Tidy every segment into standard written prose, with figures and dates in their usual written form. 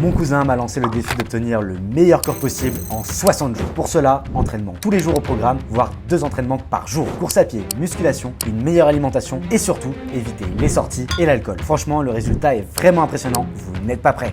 Mon cousin m'a lancé le défi d'obtenir le meilleur corps possible en 60 jours. Pour cela, entraînement tous les jours au programme, voire 2 entraînements par jour. Course à pied, musculation, une meilleure alimentation et surtout, éviter les sorties et l'alcool. Franchement, le résultat est vraiment impressionnant, vous n'êtes pas prêts.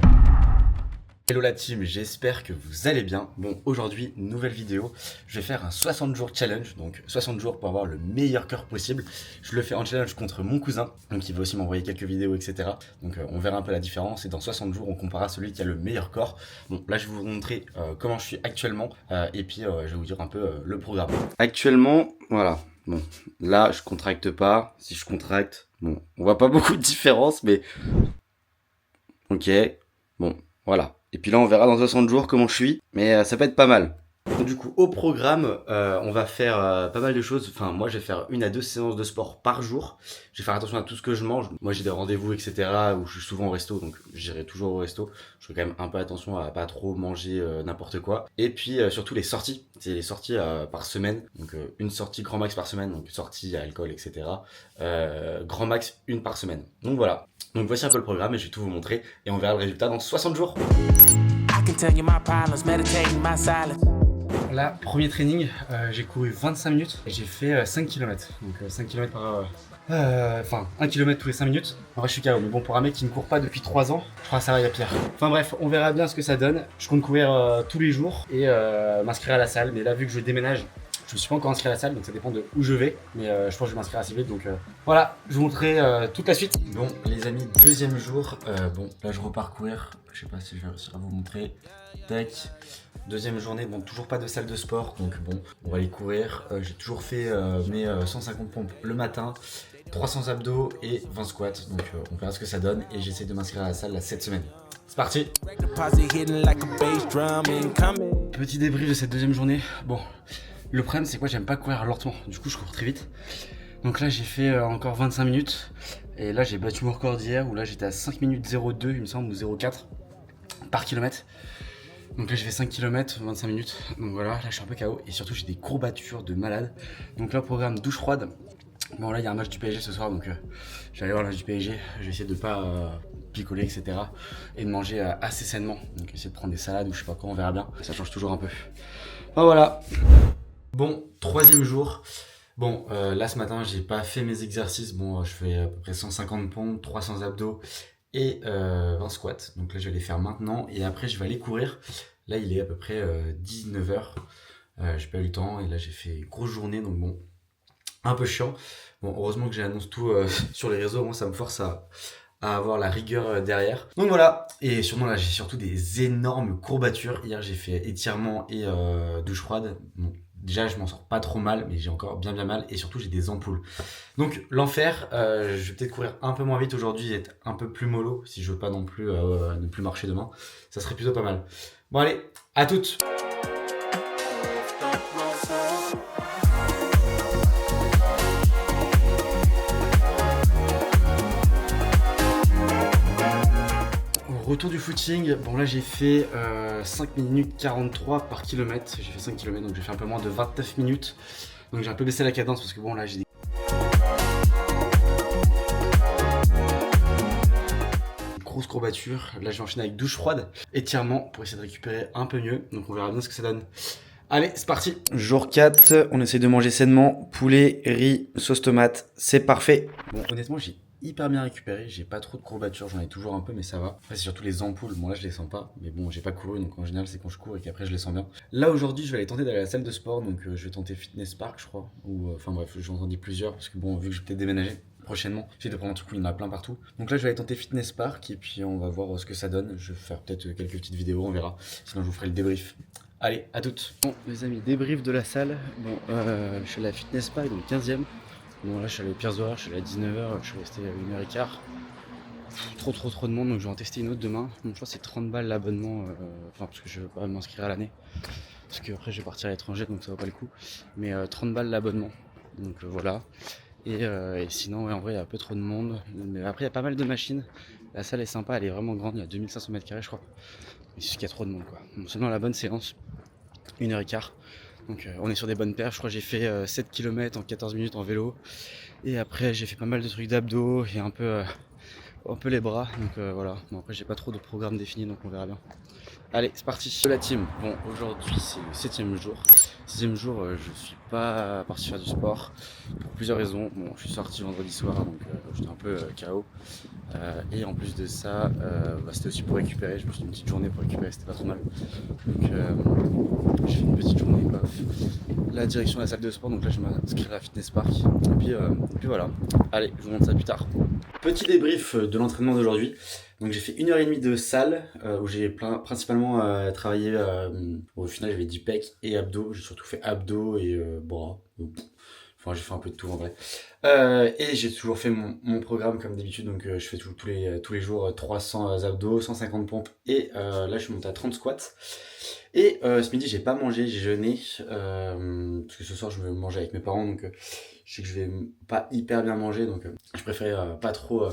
Hello la team, j'espère que vous allez bien. Bon, aujourd'hui, nouvelle vidéo. Je vais faire un 60 jours challenge, donc 60 jours pour avoir le meilleur corps possible. Je le fais en challenge contre mon cousin, donc il va aussi m'envoyer quelques vidéos, etc. Donc on verra un peu la différence et dans 60 jours, on comparera celui qui a le meilleur corps. Bon, là, je vais vous montrer comment je suis actuellement et puis je vais vous dire un peu le programme. Actuellement, voilà. Bon, là, je contracte pas. Si je contracte, bon, on voit pas beaucoup de différence, mais ok, bon, voilà. Et puis là, on verra dans 60 jours comment je suis, mais ça peut être pas mal. Donc, du coup, au programme, on va faire pas mal de choses. Enfin, moi, je vais faire 1 à 2 séances de sport par jour. Je vais faire attention à tout ce que je mange. Moi, j'ai des rendez-vous, etc. où je suis souvent au resto, donc j'irai toujours au resto. Je fais quand même un peu attention à pas trop manger n'importe quoi. Et puis, surtout les sorties. C'est les sorties par semaine. Donc, une sortie grand max par semaine. Donc, sortie à alcool, etc. Grand max, une par semaine. Donc, voilà. Donc, voici un peu le programme et je vais tout vous montrer. Et on verra le résultat dans 60 jours. Là, premier training, j'ai couru 25 minutes et j'ai fait 5 km. Donc 5 km par... Enfin, 1 km tous les 5 minutes. En vrai, je suis KO. Mais bon, pour un mec qui ne court pas depuis 3 ans, je crois que ça va, il y a pire. Enfin bref, on verra bien ce que ça donne. Je compte courir tous les jours et m'inscrire à la salle. Mais là, vu que je déménage, je me suis pas encore inscrit à la salle, donc ça dépend de où je vais. Mais je pense que je vais m'inscrire assez vite. Donc voilà, je vous montrerai toute la suite. Bon, les amis, deuxième jour. Bon, là, je repars courir. Je sais pas si je vais réussir à vous montrer. Tac. Deuxième journée, bon, toujours pas de salle de sport, donc bon, on va aller courir. J'ai toujours fait mes 150 pompes le matin, 300 abdos et 20 squats, donc on verra ce que ça donne et j'essaie de m'inscrire à la salle là, cette semaine. C'est parti. Petit débrief de cette deuxième journée. Bon, le problème c'est quoi, j'aime pas courir lentement, du coup je cours très vite. Donc là j'ai fait encore 25 minutes et là j'ai battu mon record d'hier où là j'étais à 5 minutes 02 il me semble ou 04 par kilomètre. Donc là j'ai fait 5 km, 25 minutes, donc voilà, là je suis un peu KO et surtout j'ai des courbatures de malade. Donc là programme douche froide, bon là il y a un match du PSG ce soir donc je vais aller voir le match du PSG, je vais essayer de pas picoler etc. Et de manger assez sainement, donc essayer de prendre des salades ou je sais pas quoi, on verra bien, ça change toujours un peu. Enfin voilà. Bon, troisième jour. Bon, là ce matin j'ai pas fait mes exercices, bon je fais à peu près 150 pompes, 300 abdos et 20 squats. Donc là je vais les faire maintenant et après je vais aller courir. Là il est à peu près 19h. J'ai pas eu le temps et là j'ai fait une grosse journée donc bon, un peu chiant. Bon, heureusement que j'annonce tout sur les réseaux, moi ça me force à avoir la rigueur derrière. Donc voilà, et sûrement là j'ai surtout des énormes courbatures. Hier j'ai fait étirement et douche froide. Bon, déjà je m'en sors pas trop mal, mais j'ai encore bien mal et surtout j'ai des ampoules. Donc l'enfer, je vais peut-être courir un peu moins vite aujourd'hui et être un peu plus mollo si je veux pas non plus ne plus marcher demain. Ça serait plutôt pas mal. Bon allez, à toutes. Retour du footing, bon là j'ai fait 5 minutes 43 par kilomètre, j'ai fait 5 km donc j'ai fait un peu moins de 29 minutes. Donc j'ai un peu baissé la cadence parce que bon là j'ai des grosses courbatures. Là je vais enchaîner avec douche froide, étirement pour essayer de récupérer un peu mieux. Donc on verra bien ce que ça donne. Allez, c'est parti. Jour 4, on essaie de manger sainement, poulet, riz, sauce tomate, c'est parfait. Bon honnêtement j'ai hyper bien récupéré, j'ai pas trop de courbatures, j'en ai toujours un peu mais ça va. Après c'est surtout les ampoules, bon là je les sens pas, mais bon j'ai pas couru donc en général c'est quand je cours et qu'après je les sens bien. Là aujourd'hui je vais aller tenter d'aller à la salle de sport, donc je vais tenter Fitness Park je crois, ou enfin bref j'en entendis plusieurs parce que bon vu que je vais peut-être déménager prochainement, j'ai de prendre un truc où il y en a plein partout. Donc là je vais aller tenter Fitness Park et puis on va voir ce que ça donne, je vais faire peut-être quelques petites vidéos, on verra, sinon je vous ferai le débrief. Allez, à toutes. Bon les amis, débrief de la salle, bon je suis à la Fitness Park donc 15e. Bon là je suis allé aux pires horaires, je suis allé à 19h, je suis resté à 1h15. Trop de monde donc je vais en tester une autre demain. Donc, je crois que c'est 30 balles l'abonnement, enfin parce que je veux pas m'inscrire à l'année. Parce que après je vais partir à l'étranger donc ça vaut pas le coup. Mais 30 balles l'abonnement. Donc voilà. Et sinon ouais, en vrai il y a un peu trop de monde. Mais après il y a pas mal de machines. La salle est sympa, elle est vraiment grande, il y a 2500 m² je crois. Mais c'est juste qu'il y a trop de monde quoi. Bon, seulement la bonne séance, 1h15. Donc on est sur des bonnes perfs, je crois que j'ai fait 7 km en 14 minutes en vélo. Et après j'ai fait pas mal de trucs d'abdos et un peu un peu les bras, donc voilà. Bon, après j'ai pas trop de programme défini, donc on verra bien. Allez, c'est parti. La team. Bon, aujourd'hui c'est le 7e jour. 6e jour, je suis pas parti faire du sport pour plusieurs raisons. Bon, je suis sorti vendredi soir, donc j'étais un peu KO. Et en plus de ça, c'était aussi pour récupérer. Je me suis dit une petite journée pour récupérer, c'était pas trop mal. Donc j'ai fait une petite journée, la direction de la salle de sport. Donc là, je vais m'inscrire à la Fitness Park. Et puis voilà. Allez, je vous montre ça plus tard. Petit débrief de l'entraînement d'aujourd'hui. Donc j'ai fait 1h30 de salle où j'ai principalement travaillé. Au final, j'avais dit pec et abdos. J'ai surtout fait abdos et bras. Enfin, j'ai fait un peu de tout en vrai. Et j'ai toujours fait mon programme comme d'habitude. Donc je fais tous les jours 300 abdos, 150 pompes. Et là, je suis monté à 30 squats. Et ce midi, j'ai pas mangé, j'ai jeûné. Parce que ce soir, je vais manger avec mes parents. Donc je sais que je vais pas hyper bien manger. Donc je préférais pas trop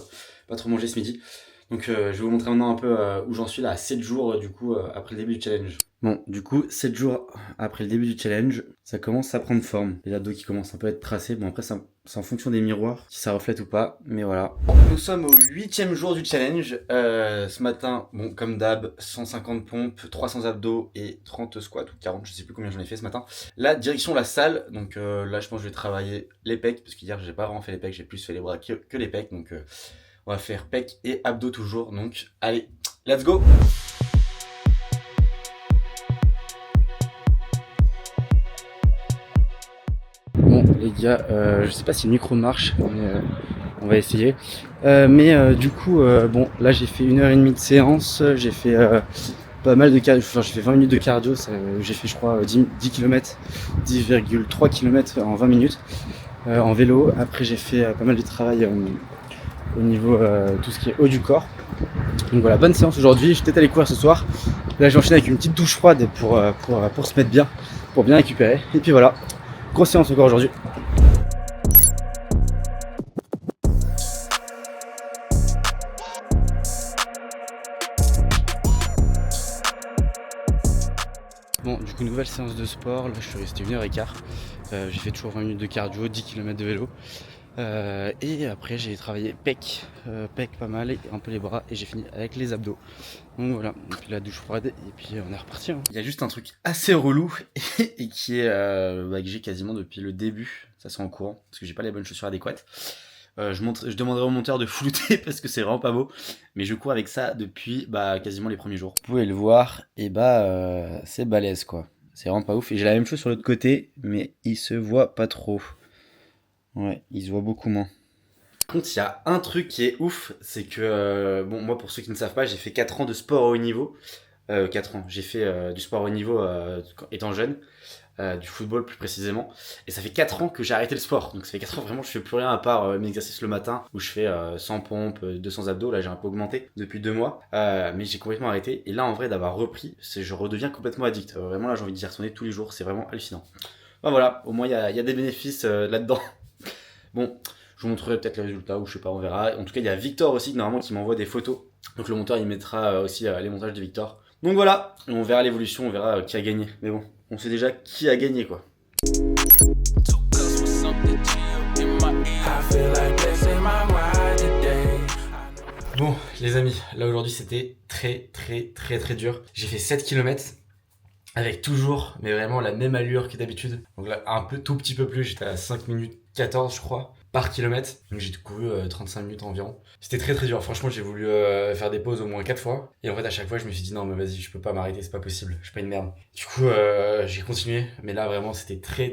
manger ce midi. Donc je vais vous montrer maintenant un peu où j'en suis là à 7 jours du coup après le début du challenge. Bon, du coup, 7 jours après le début du challenge, ça commence à prendre forme. Les abdos qui commencent un peu à être tracés. Bon, après, c'est en fonction des miroirs, si ça reflète ou pas, mais voilà. Nous sommes au 8e jour du challenge. Ce matin, bon, comme d'hab, 150 pompes, 300 abdos et 30 squats ou 40, je sais plus combien j'en ai fait ce matin. Là, direction la salle. Donc là, je pense que je vais travailler les pecs, parce qu'hier, j'ai pas vraiment fait les pecs, j'ai plus fait les bras que les pecs. Donc on va faire pecs et abdos toujours. Donc allez, let's go! Bon les gars, je sais pas si le micro marche, mais on va essayer. Du coup, bon là j'ai fait 1h30 de séance, j'ai fait pas mal de cardio, enfin j'ai fait 20 minutes de cardio, j'ai fait je crois 10 km, 10,3 km en 20 minutes en vélo. Après j'ai fait pas mal de travail au niveau tout ce qui est haut du corps. Donc voilà, bonne séance aujourd'hui, je vais peut-être aller courir ce soir. Là j'ai enchaîné avec une petite douche froide pour se mettre bien, pour bien récupérer. Et puis voilà, grosse séance encore aujourd'hui. Bon, du coup, nouvelle séance de sport. Là, je suis resté 1h15. J'ai fait toujours 20 minutes de cardio, 10 km de vélo. Et après, j'ai travaillé pec pas mal, et un peu les bras, et j'ai fini avec les abdos. Donc voilà, et puis la douche froide, et puis on est reparti. Il y a juste un truc assez relou, et qui est que j'ai quasiment depuis le début. Ça c'est en courant, parce que j'ai pas les bonnes chaussures adéquates. Je demanderai au monteur de flouter parce que c'est vraiment pas beau. Mais je cours avec ça depuis quasiment les premiers jours. Vous pouvez le voir, et c'est balèze quoi. C'est vraiment pas ouf. Et j'ai la même chose sur l'autre côté, mais il se voit pas trop. Ouais, il se voit beaucoup moins. Par contre, il y a un truc qui est ouf, c'est que, moi pour ceux qui ne savent pas, j'ai fait 4 ans de sport au haut niveau. 4 ans, j'ai fait du sport au haut niveau étant jeune. Du football plus précisément, et ça fait 4 ans que j'ai arrêté le sport, donc ça fait 4 ans vraiment je fais plus rien à part mes exercices le matin où je fais 100 pompes, 200 abdos. Là j'ai un peu augmenté depuis 2 mois, mais j'ai complètement arrêté, et là en vrai d'avoir repris, je redeviens complètement addict, vraiment là j'ai envie d'y retourner tous les jours, c'est vraiment hallucinant. Voilà, au moins il y a des bénéfices là-dedans. Bon, je vous montrerai peut-être les résultats, ou je sais pas, on verra. En tout cas il y a Victor aussi normalement qui m'envoie des photos, donc le monteur il mettra aussi les montages de Victor. Donc voilà, on verra l'évolution, on verra qui a gagné, mais bon, on sait déjà qui a gagné quoi. Bon les amis, là aujourd'hui c'était très dur. J'ai fait 7 km avec toujours, mais vraiment la même allure que d'habitude. Donc là un peu tout petit peu plus, j'étais à 5 minutes 14 je crois par kilomètre. Donc j'ai couru 35 minutes environ. C'était très dur, franchement j'ai voulu faire des pauses au moins 4 fois. Et en fait à chaque fois je me suis dit non mais vas-y, je peux pas m'arrêter, c'est pas possible, je suis pas une merde. Du coup j'ai continué, mais là vraiment c'était très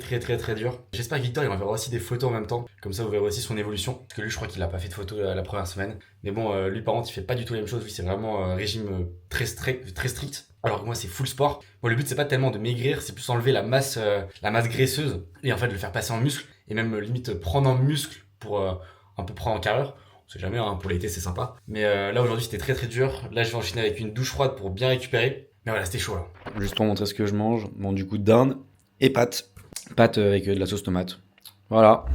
dur. J'espère que Victor il m'enverra aussi des photos en même temps, comme ça vous verrez aussi son évolution. Parce que lui je crois qu'il a pas fait de photos la première semaine. Mais bon lui par contre il fait pas du tout la même chose, lui c'est vraiment régime très strict. Alors que moi c'est full sport. Bon le but c'est pas tellement de maigrir, c'est plus enlever la masse graisseuse et en fait le faire passer en muscle, et même limite prendre en muscle pour un peu prendre en carrure. On sait jamais, hein, pour l'été c'est sympa. Mais là aujourd'hui c'était très dur. Là je vais enchaîner avec une douche froide pour bien récupérer. Mais voilà, c'était chaud là. Juste pour montrer ce que je mange, bon du coup dinde et pâtes. Pâtes avec de la sauce tomate. Voilà.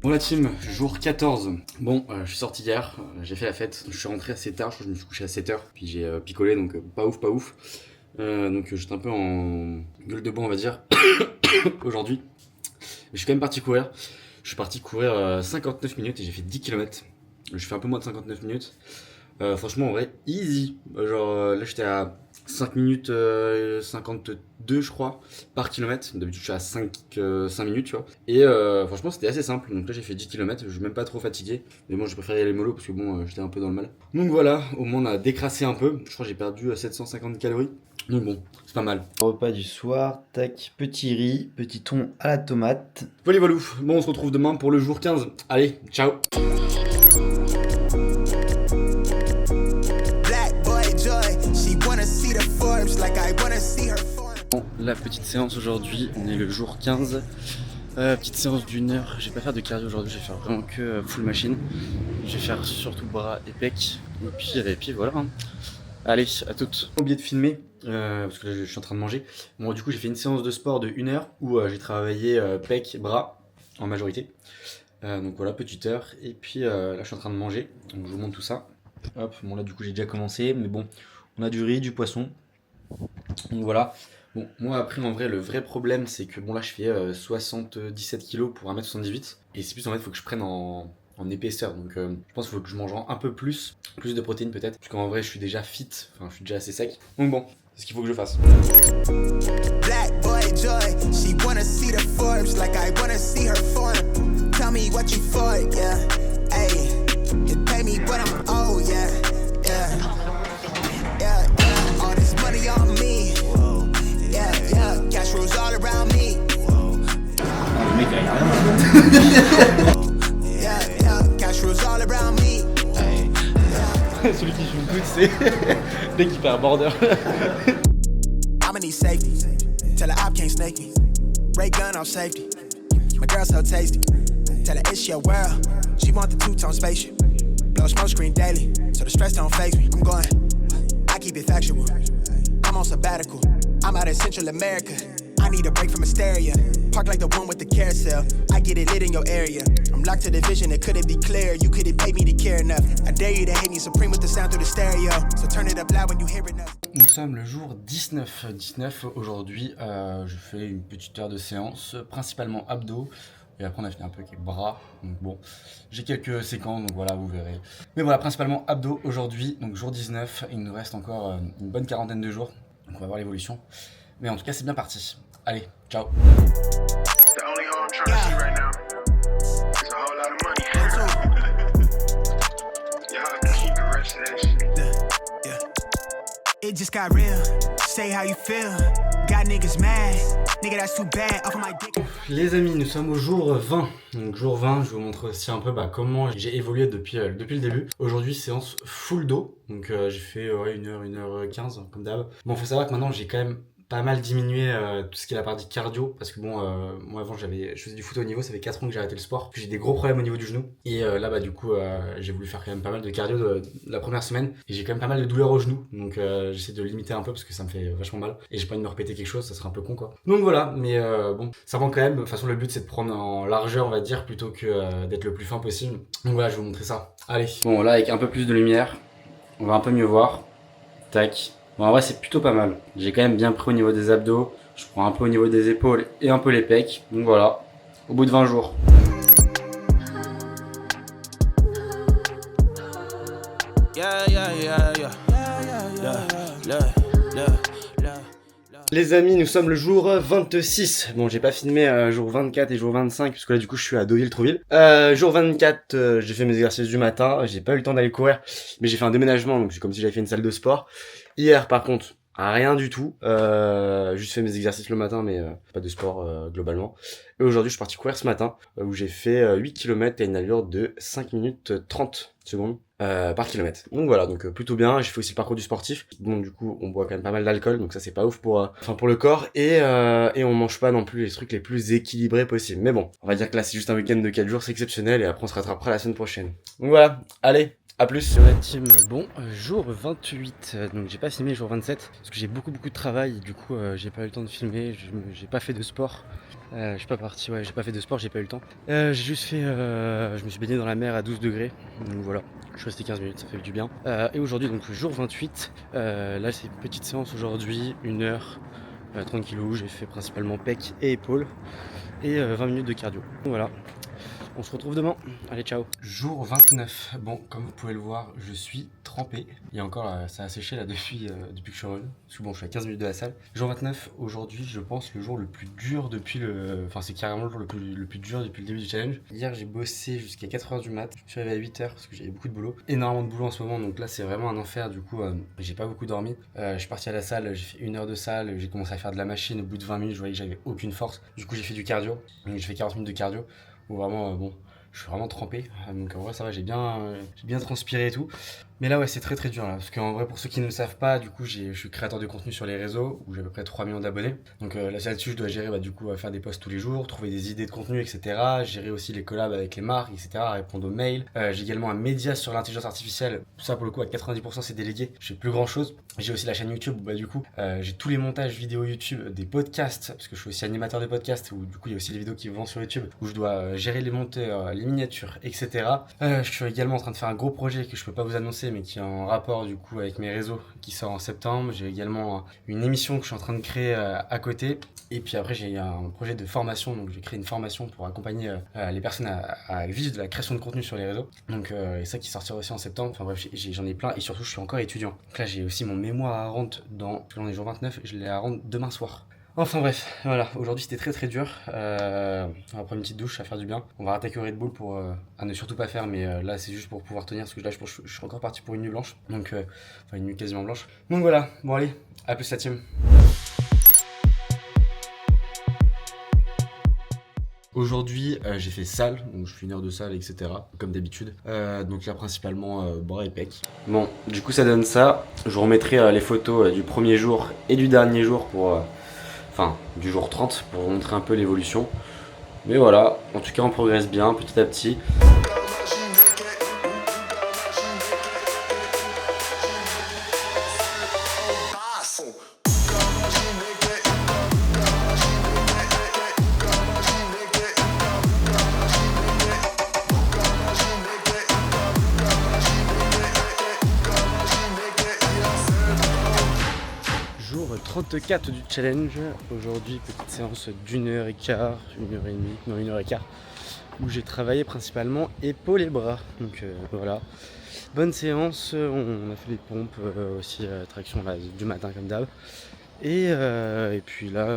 Bon la team, jour 14. Bon, je suis sorti hier, j'ai fait la fête, je suis rentré assez tard, je crois que je me suis couché à 7h, puis j'ai picolé, donc pas ouf. Donc j'étais un peu en gueule de bois on va dire aujourd'hui. Je suis quand même parti courir. Je suis parti courir 59 minutes et j'ai fait 10 km. Je fais un peu moins de 59 minutes. Franchement en vrai easy. Là j'étais à 5 minutes 52 je crois par kilomètre. D'habitude je suis à 5 minutes tu vois. Et franchement c'était assez simple. Donc là j'ai fait 10 km, je suis même pas trop fatigué. Mais bon j'ai préféré aller mollo parce que bon j'étais un peu dans le mal. Donc voilà, au moins on a décrassé un peu. Je crois que j'ai perdu 750 calories. Donc bon, c'est pas mal. Repas du soir, tac, petit riz, petit thon à la tomate. Voilà, voilà. Bon, on se retrouve demain pour le jour 15. Allez, ciao. Bon, la petite séance aujourd'hui, on est le jour 15. Petite séance d'1 heure. Je vais pas faire de cardio aujourd'hui, je vais faire vraiment que full machine. Je vais faire surtout bras et pecs. Et puis voilà. Hein. Allez, à toutes. J'ai oublié de filmer parce que là, je suis en train de manger. Bon, du coup, j'ai fait une séance de sport de 1 heure où j'ai travaillé pecs, bras en majorité. Donc voilà, petite heure. Et puis là, je suis en train de manger. Donc je vous montre tout ça. Hop, bon là, du coup, j'ai déjà commencé. Mais bon, on a du riz, du poisson. Donc voilà. Bon, moi après, en vrai, le vrai problème, c'est que bon, là, je fais 77 kg pour 1m78. Et c'est plus en fait, il faut que je prenne en épaisseur. Donc je pense qu'il faut que je mange un peu plus de protéines peut-être. Parce qu'en vrai, je suis déjà fit. Enfin, je suis déjà assez sec. Donc bon. C'est ce qu'il faut que je fasse. Black boy joy, she wanna see the Forbes like I wanna see her form. Tell me what you for, yeah. Hey, you pay me what I'm owed, yeah. Yeah, yeah, yeah. All this money on me. Yeah, yeah. Cash rules all around me. Le mec, il a rien. Yeah, yeah. Cash rules all around me. Celui qui joue le but, c'est dès qu'il perd border. I'ma need safety. Tell her I can't snake me. Ray gun on safety. My girl so tasty. Tell her it's your world. She want the two-tone spaceship. Blow smoke screen daily, so the stress don't faze me. I'm going. I keep it factual. I'm on sabbatical. I'm out in Central America. I need a break from hysteria. Park like the one with the carousel. I get it lit in your area. I'm locked to the vision, it couldn't be clear. You couldn't pay me to care enough. I dare you to hate me supreme with the sound through the stereo. So turn it up loud when you hear it enough. Nous sommes le jour 19. 19 aujourd'hui, je fais une petite heure de séance, principalement abdos. Et après on a fini un peu avec les bras. Donc bon, j'ai quelques séquences, donc voilà, vous verrez. Mais voilà, principalement abdos aujourd'hui, donc jour 19. Il nous reste encore une bonne quarantaine de jours. Donc on va voir l'évolution. Mais en tout cas, c'est bien parti. Allez, ciao. It just got real. Say how you feel. Got niggas mad. Nigga, that's too bad. Off of my dick. Les amis, nous sommes au jour 20. Donc jour 20, je vous montre aussi un peu comment j'ai évolué depuis le début. Aujourd'hui, séance full dos. Donc j'ai fait 1h15 comme d'hab. Bon, faut savoir que maintenant j'ai quand même pas mal diminué tout ce qui est la partie cardio parce que bon moi avant je faisais du foot au niveau, ça fait 4 ans que j'ai arrêté le sport, j'ai des gros problèmes au niveau du genou et là bah du coup j'ai voulu faire quand même pas mal de cardio de la première semaine et j'ai quand même pas mal de douleurs au genou, donc j'essaie de limiter un peu parce que ça me fait vachement mal et j'ai pas envie de me répéter quelque chose, ça serait un peu con quoi. Donc voilà, mais bon ça prend quand même, de toute façon le but c'est de prendre en largeur on va dire plutôt que d'être le plus fin possible. Donc voilà, je vais vous montrer ça. Allez, bon là avec un peu plus de lumière on va un peu mieux voir. Tac. Bon, en vrai, c'est plutôt pas mal. J'ai quand même bien pris au niveau des abdos. Je prends un peu au niveau des épaules et un peu les pecs. Donc voilà, au bout de 20 jours. Les amis, nous sommes le jour 26. Bon, j'ai pas filmé jour 24 et jour 25 puisque là du coup je suis à Deauville-Trouville. Jour 24, j'ai fait mes exercices du matin. J'ai pas eu le temps d'aller courir, mais j'ai fait un déménagement, donc c'est comme si j'avais fait une salle de sport. Hier, par contre, rien du tout. Juste fait mes exercices le matin, mais pas de sport globalement. Et aujourd'hui, je suis parti courir ce matin où j'ai fait 8 km à une allure de 5 minutes 30 secondes. Par kilomètre. Donc voilà, donc plutôt bien. J'ai fait aussi le parcours du sportif. Bon, du coup, on boit quand même pas mal d'alcool, donc ça c'est pas ouf pour le corps. Et on mange pas non plus les trucs les plus équilibrés possibles. Mais bon, on va dire que là c'est juste un week-end de 4 jours, c'est exceptionnel. Et après on se rattrapera la semaine prochaine. Donc voilà, allez, A plus sur la team. Bon, jour 28, donc j'ai pas filmé jour 27 parce que j'ai beaucoup de travail, du coup j'ai pas eu le temps de filmer, j'ai pas fait de sport. Je suis pas parti, ouais, j'ai pas fait de sport, j'ai pas eu le temps. J'ai juste fait, je me suis baigné dans la mer à 12 degrés, donc voilà, je suis resté 15 minutes, ça fait du bien. Et aujourd'hui, donc jour 28, là c'est une petite séance aujourd'hui, 1 heure, tranquillou, j'ai fait principalement pec et épaules, et 20 minutes de cardio. Donc voilà. On se retrouve demain. Allez, ciao. Jour 29. Bon, comme vous pouvez le voir, je suis trempé. Il y a encore, ça a séché là depuis que je suis revenu. Parce que bon, je suis à 15 minutes de la salle. Jour 29, aujourd'hui, je pense le jour le plus dur depuis le... Enfin, c'est carrément le jour le plus dur depuis le début du challenge. Hier, j'ai bossé jusqu'à 4h du mat. Je suis arrivé à 8h parce que j'avais beaucoup de boulot. Énormément de boulot en ce moment, donc là, c'est vraiment un enfer. Du coup, j'ai pas beaucoup dormi. Je suis parti à la salle, j'ai fait 1 heure de salle. J'ai commencé à faire de la machine. Au bout de 20 minutes, je voyais que j'avais aucune force. Du coup, j'ai fait du cardio. Donc, j'ai fait 40 minutes de cardio. Où vraiment, bon, je suis vraiment trempé, donc en vrai ça va, j'ai bien transpiré et tout. Mais là ouais, c'est très dur là, parce qu'en vrai pour ceux qui ne le savent pas, du coup je suis créateur de contenu sur les réseaux, où j'ai à peu près 3 millions d'abonnés. Donc là là-dessus je dois gérer du coup faire des posts tous les jours, trouver des idées de contenu, etc. Gérer aussi les collabs avec les marques, etc. Répondre aux mails. J'ai également un média sur l'intelligence artificielle, tout ça pour le coup à 90% c'est délégué, je fais plus grand chose. J'ai aussi la chaîne YouTube où du coup j'ai tous les montages vidéo YouTube, des podcasts, parce que je suis aussi animateur de podcasts, où du coup il y a aussi les vidéos qui vont sur YouTube, où je dois gérer les monteurs, les miniatures, etc. Je suis également en train de faire un gros projet que je peux pas vous annoncer, mais qui est en rapport du coup avec mes réseaux, qui sort en septembre. J'ai également une émission que je suis en train de créer à côté. Et puis après j'ai un projet de formation, donc j'ai créé une formation pour accompagner les personnes à vivre de la création de contenu sur les réseaux. Donc et ça qui sortira aussi en septembre. Enfin bref, j'en ai plein, et surtout je suis encore étudiant. Donc là j'ai aussi mon mémoire à rendre parce que l'on est jour 29, je l'ai à rendre demain soir. Enfin bref, voilà, aujourd'hui c'était très dur. On va prendre une petite douche, ça va faire du bien. On va attaquer au Red Bull pour à ne surtout pas faire, mais là c'est juste pour pouvoir tenir, parce que là je suis encore parti pour une nuit blanche, donc enfin une nuit quasiment blanche. Donc voilà, bon allez, à plus la team. Aujourd'hui j'ai fait salle, donc je fais 1 heure de salle, etc. Comme d'habitude. Donc là principalement bras et pec. Bon, du coup ça donne ça. Je vous remettrai les photos du premier jour et du dernier jour pour... Enfin, du jour 30 pour vous montrer un peu l'évolution. Mais voilà, en tout cas on progresse bien petit à petit. Jour 34 du challenge. Aujourd'hui, petite séance d'1h15, 1h30, non 1h15, où j'ai travaillé principalement épaules et bras. Donc voilà, bonne séance. On a fait les pompes, aussi traction là, du matin comme d'hab. Et puis là,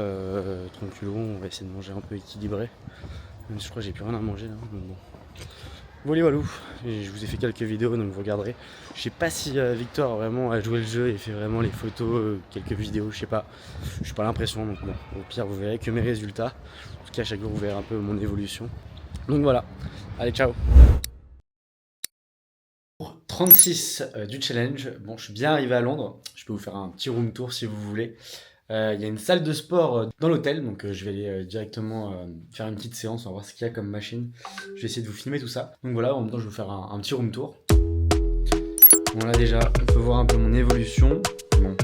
tranquillou, on va essayer de manger un peu équilibré. Même si je crois que j'ai plus rien à manger là. Donc bon. Voilà, je vous ai fait quelques vidéos, donc vous regarderez. Je sais pas si Victor vraiment a joué le jeu et fait vraiment les photos, quelques vidéos, je sais pas. Je n'ai pas l'impression, donc bon, au pire vous verrez que mes résultats. En tout cas, chaque jour vous verrez un peu mon évolution. Donc voilà, allez ciao. 36 du challenge. Bon, je suis bien arrivé à Londres. Je peux vous faire un petit room tour si vous voulez. Il y a une salle de sport dans l'hôtel, donc je vais aller directement faire une petite séance, on va voir ce qu'il y a comme machine. Je vais essayer de vous filmer tout ça. Donc voilà, en même temps je vais vous faire un petit room tour. Bon là déjà, on peut voir un peu mon évolution. Bon.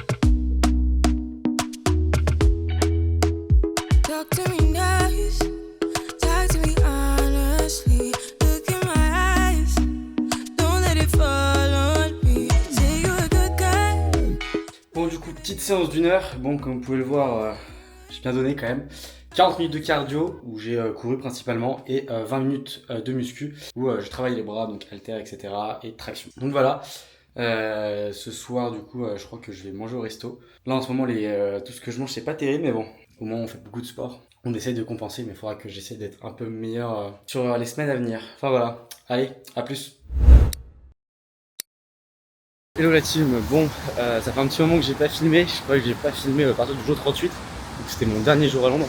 Bon du coup, petite séance d'1 heure. Bon, comme vous pouvez le voir, j'ai bien donné quand même. 40 minutes de cardio où j'ai couru principalement, et 20 minutes de muscu où je travaille les bras, donc haltères, etc. et traction. Donc voilà, ce soir du coup je crois que je vais manger au resto. Là en ce moment tout ce que je mange c'est pas terrible, mais bon, au moins on fait beaucoup de sport. On essaye de compenser, mais il faudra que j'essaie d'être un peu meilleur sur les semaines à venir. Enfin voilà, allez, à plus. Hello la team, bon, ça fait un petit moment que j'ai pas filmé. Je crois que j'ai pas filmé à partir du jour 38, donc c'était mon dernier jour à Londres.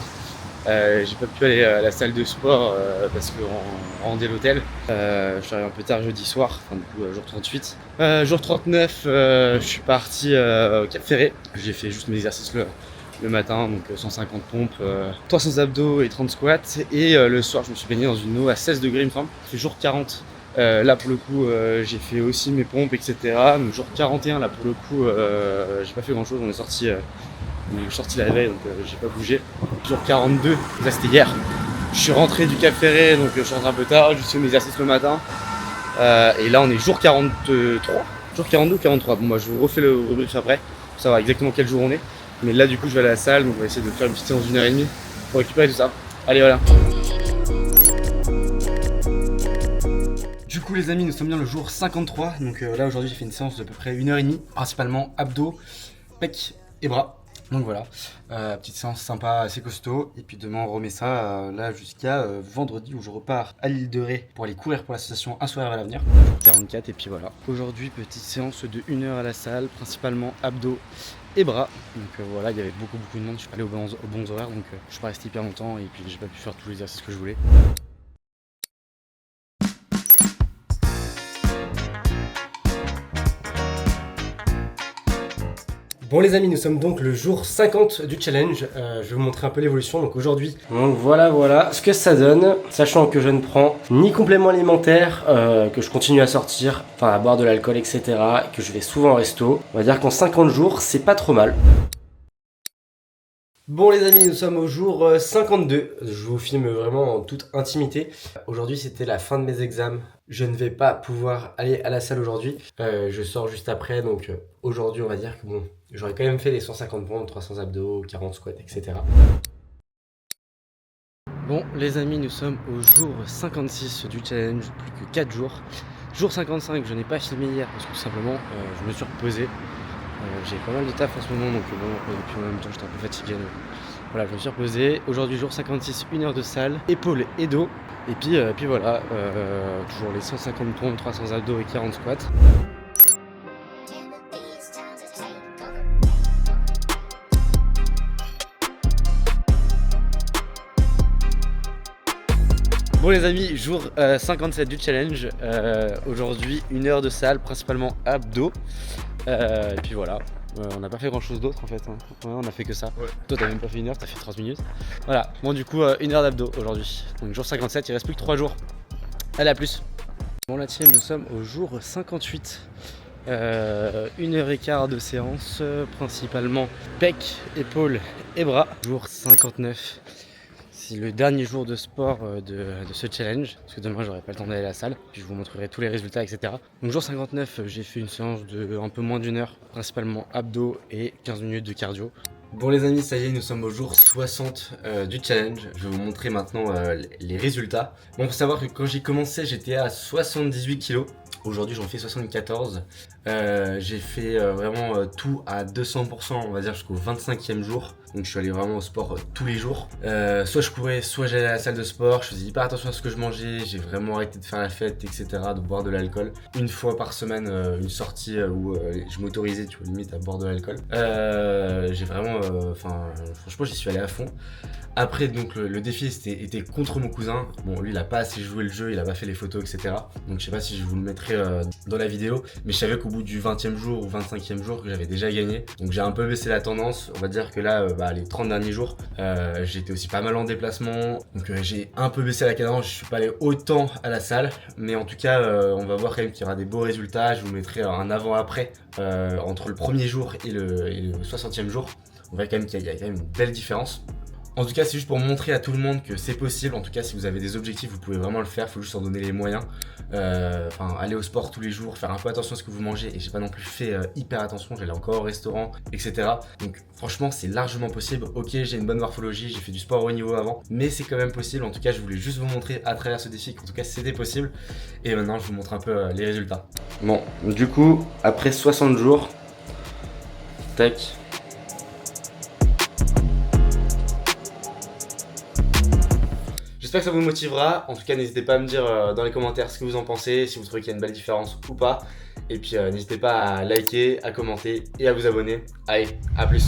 J'ai pas pu aller à la salle de sport parce qu'on rendait l'hôtel. Je suis arrivé un peu tard jeudi soir, enfin du coup jour 38. Jour 39, je suis parti au Cap Ferré. J'ai fait juste mes exercices le matin, donc 150 pompes, 300 abdos et 30 squats. Et le soir je me suis baigné dans une eau à 16 degrés il me semble. Il fait jour 40 Là pour le coup j'ai fait aussi mes pompes etc. Donc jour 41 là pour le coup j'ai pas fait grand chose, on est sorti la veille donc j'ai pas bougé. Jour 42, là c'était hier. Je suis rentré du Cap Ferré donc je suis rentré un peu tard, j'ai fait mes exercices le matin. Et là on est jour 43, jour 42 ou 43. Bon moi je vous refais le rubrique après pour savoir exactement quel jour on est. Mais là du coup je vais aller à la salle donc on va essayer de faire une petite séance d'1h30 pour récupérer tout ça. Allez voilà. Du coup les amis, nous sommes bien le jour 53, donc là aujourd'hui j'ai fait une séance d'à peu près 1h30, principalement abdos, pecs et bras. Donc voilà, petite séance sympa, assez costaud, et puis demain on remet ça là jusqu'à vendredi où je repars à l'île de Ré pour aller courir pour l'association Un Sourire à l'avenir, jour 44 et puis voilà. Aujourd'hui petite séance de 1 heure à la salle, principalement abdos et bras. Donc voilà, il y avait beaucoup de monde, je suis pas allé aux bons horaires donc je suis pas resté hyper longtemps et puis j'ai pas pu faire tous les exercices que je voulais. Bon les amis, nous sommes donc le jour 50 du challenge, je vais vous montrer un peu l'évolution donc aujourd'hui. Donc voilà ce que ça donne, sachant que je ne prends ni complément alimentaire, que je continue à sortir, enfin à boire de l'alcool etc, et que je vais souvent au resto. On va dire qu'en 50 jours c'est pas trop mal. Bon les amis, nous sommes au jour 52, je vous filme vraiment en toute intimité. Aujourd'hui c'était la fin de mes examens, je ne vais pas pouvoir aller à la salle aujourd'hui, je sors juste après donc aujourd'hui on va dire que bon, j'aurais quand même fait les 150 pompes, 300 abdos, 40 squats etc. Bon les amis, nous sommes au jour 56 du challenge, plus que 4 jours. Jour 55, je n'ai pas filmé hier parce que tout simplement je me suis reposé. J'ai pas mal de taf en ce moment donc bon, et puis en même temps j'étais un peu fatigué donc voilà, je me suis reposé. Aujourd'hui jour 56, 1 heure de salle, épaules et dos. Et puis voilà, toujours les 150 pompes, 300 abdos et 40 squats. Bon les amis, jour 57 du challenge, aujourd'hui 1 heure de salle, principalement abdos, et puis voilà, on n'a pas fait grand chose d'autre en fait, hein. Ouais, on a fait que ça, ouais. Toi t'as même pas fait 1 heure, t'as fait 30 minutes, voilà, bon du coup 1 heure d'abdos aujourd'hui, donc jour 57, il reste plus que 3 jours, allez à plus. Bon la team, nous sommes au jour 58, 1h15 de séance, principalement pecs, épaules et bras, jour 59. C'est le dernier jour de sport de ce challenge, parce que demain j'aurai pas le temps d'aller à la salle, puis je vous montrerai tous les résultats etc. Donc jour 59, j'ai fait une séance de un peu moins d'1 heure, principalement abdos et 15 minutes de cardio. Bon les amis, ça y est, nous sommes au jour 60 du challenge. Je vais vous montrer maintenant les résultats. Bon, faut savoir que quand j'ai commencé, j'étais à 78 kg. Aujourd'hui, j'en fais 74. J'ai fait vraiment tout à 200%, on va dire jusqu'au 25e jour. Donc je suis allé vraiment au sport tous les jours. Soit je courais, soit j'allais à la salle de sport. Je faisais hyper attention à ce que je mangeais. J'ai vraiment arrêté de faire la fête, etc. De boire de l'alcool. Une fois par semaine, une sortie où je m'autorisais, tu vois, limite à boire de l'alcool. J'ai vraiment, franchement, j'y suis allé à fond. Après, donc le défi était contre mon cousin. Bon, lui, il a pas assez joué le jeu, il a pas fait les photos, etc. Donc je sais pas si je vous le mettrai dans la vidéo. Mais je savais qu'au bout du 20e jour ou 25e jour que j'avais déjà gagné. Donc j'ai un peu baissé la tendance. On va dire que là, les 30 derniers jours, j'étais aussi pas mal en déplacement. Donc j'ai un peu baissé la cadence. Je suis pas allé autant à la salle. Mais en tout cas, on va voir quand même qu'il y aura des beaux résultats. Je vous mettrai un avant-après entre le premier jour et le 60e jour. On voit quand même qu'il y a quand même une belle différence. En tout cas, c'est juste pour montrer à tout le monde que c'est possible. En tout cas, si vous avez des objectifs, vous pouvez vraiment le faire. Il faut juste en donner les moyens. Aller au sport tous les jours, faire un peu attention à ce que vous mangez. Et j'ai pas non plus fait hyper attention. J'allais encore au restaurant, etc. Donc franchement, c'est largement possible. Ok, j'ai une bonne morphologie, j'ai fait du sport au haut niveau avant, mais c'est quand même possible. En tout cas, je voulais juste vous montrer à travers ce défi qu'en tout cas, c'était possible. Et maintenant, je vous montre un peu les résultats. Bon, du coup, après 60 jours, tac. J'espère que ça vous motivera. En tout cas, n'hésitez pas à me dire dans les commentaires ce que vous en pensez, si vous trouvez qu'il y a une belle différence ou pas. Et puis n'hésitez pas à liker, à commenter et à vous abonner. Allez, à plus.